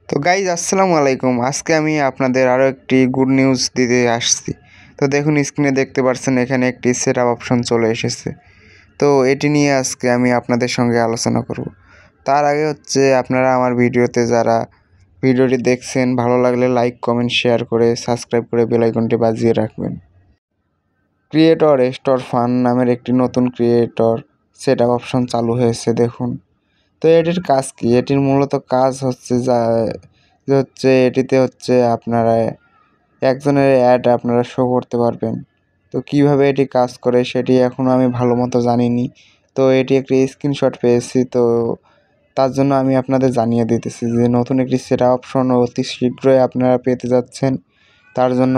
তো গাইজ আসসালামু আলাইকুম। আজকে আমি আপনাদের আরও একটি গুড নিউজ দিতে আসছি। তো দেখুন, স্ক্রিনে দেখতে পাচ্ছেন এখানে একটি সেটআপ অপশন চলে এসেছে। তো এটি নিয়ে আজকে আমি আপনাদের সঙ্গে আলোচনা করব। তার আগে আপনারা আমার ভিডিওটি দেখছেন, ভালো লাগলে লাইক কমেন্ট শেয়ার করে সাবস্ক্রাইব করে বেল আইকনটি বাজিয়ে রাখবেন। ক্রিয়েটর স্টোর ফান্ড নামের একটি নতুন ক্রিয়েটর সেটআপ অপশন চালু হয়েছে। দেখুন, তো এটির কাজ কি? এটির মূলত কাজ এটিতে আপনারা একজনের অ্যাড আপনারা শো করতে পারবেন। তো কিভাবে এটি কাজ করে সেটি এখনও আমি ভালো মতো জানিনি। তো এটি একটি স্ক্রিনশট পেয়েছি, তো তার জন্য আমি আপনাদের জানিয়ে দিতেছি যে নতুন একটি সেটআপ অপশন অতি শীঘ্রই আপনারা পেতে যাচ্ছেন। তার জন্য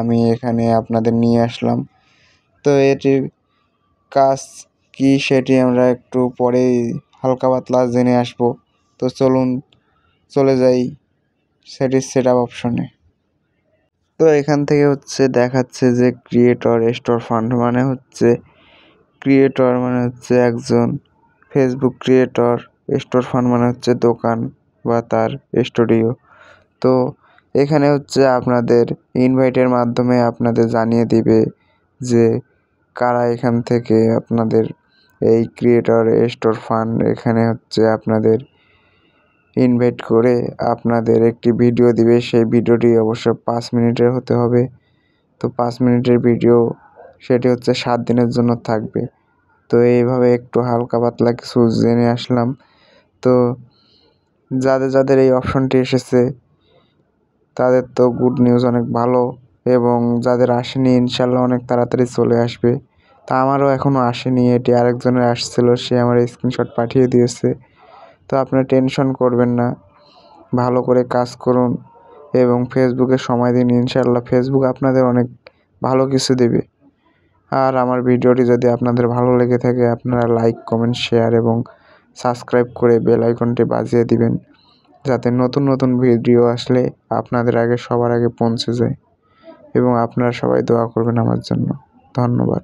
আমি এখানে আপনাদের নিয়ে আসলাম। তো এটির কাজ কি সেটি আমরা একটু পরেই হালকা পাতলা জেনে আসব। তো চলুন চলে যাই সেটির সেটআপ অপশনে। তো এখান থেকে দেখাচ্ছে যে ক্রিয়েটর স্টোর ফান্ড ক্রিয়েটর মানে একজন ফেসবুক ক্রিয়েটর, স্টোর ফান্ড মানে দোকান বা তার স্টুডিও। তো এখানে আপনাদের ইনভাইটের মাধ্যমে আপনাদের জানিয়ে দিবে যে কারা এখান থেকে আপনাদের এই ক্রিয়েটর স্টোর ফান্ড এখানে আপনাদের ইনভাইট করে আপনাদের একটি ভিডিও দিবে। সেই ভিডিওটি অবশ্য 5 মিনিটের হতে হবে। তো 5 মিনিটের ভিডিও সেটি 7 দিনের জন্য থাকবে। তো এইভাবে একটু হালকা পাতলা কিছু জেনে আসলাম। তো যাদের এই অপশনটি এসেছে তাদের তো গুড নিউজ, অনেক ভালো, এবং যাদের আসেনি ইনশাল্লাহ অনেক তাড়াতাড়ি চলে আসবে। তা আমারও এখনও আসেনি, এটি আরেকজনের আসছিল, সে আমার স্ক্রিনশট পাঠিয়ে দিয়েছে। তো আপনারা টেনশন করবেন না, ভালো করে কাজ করুন এবং ফেসবুকে সময় দিন। ইনশাল্লাহ ফেসবুক আপনাদের অনেক ভালো কিছু দেবে। আর আমার ভিডিওটি যদি আপনাদের ভালো লেগে থাকে আপনারা লাইক কমেন্ট শেয়ার এবং সাবস্ক্রাইব করে বেল আইকনটি বাজিয়ে দিবেন, যাতে নতুন নতুন ভিডিও আসলে আপনাদের আগে সবার আগে পৌঁছে যায়। এবং আপনারা সবাই দোয়া করবেন আমার জন্য। ধন্যবাদ।